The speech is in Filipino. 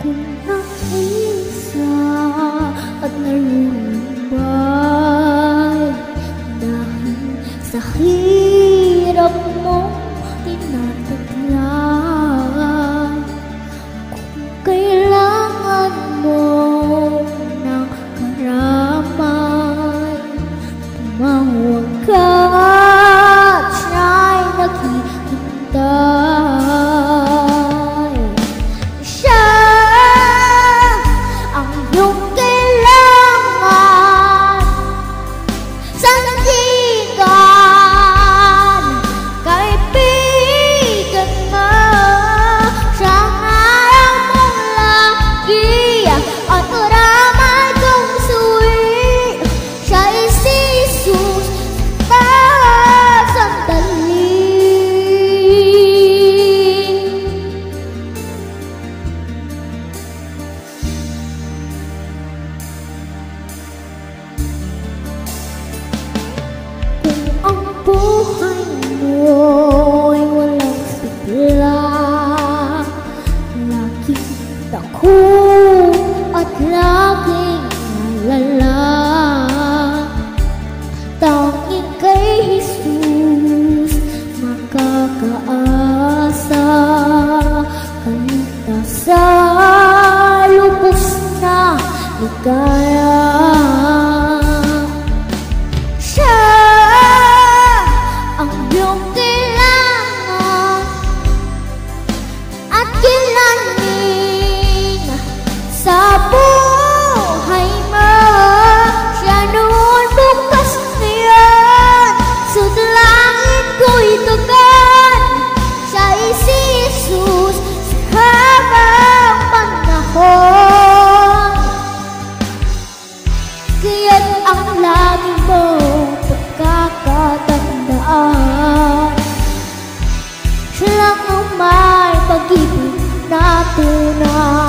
kung naisa at nalumbay dahil sa hirap mo tinataglan. Kung kailangan mo ng karamay, tumawag ka at siya'y naghihintay. Siya ang iyong kailangan, sandigan, kaibigan mo. Siya nga ang mong lagi at karamay kong suwi. Siya'y si Jesus na sandali. Kung ang buhay mo'y walang sigla, laging takot at laging nalala, tanging kay Jesus makakaasa. Kaligtasan, lubos na ligaya. Siya ang iyong kailangan at kilanin sa buhay mo. Siya noon, bukas na yan, sa langit ko'y tugan. Siya'y si Jesus sa habang panahon. Kaya't ang lagi mong pagkakatandaan, siya lang ang may pag-ibig na tunay.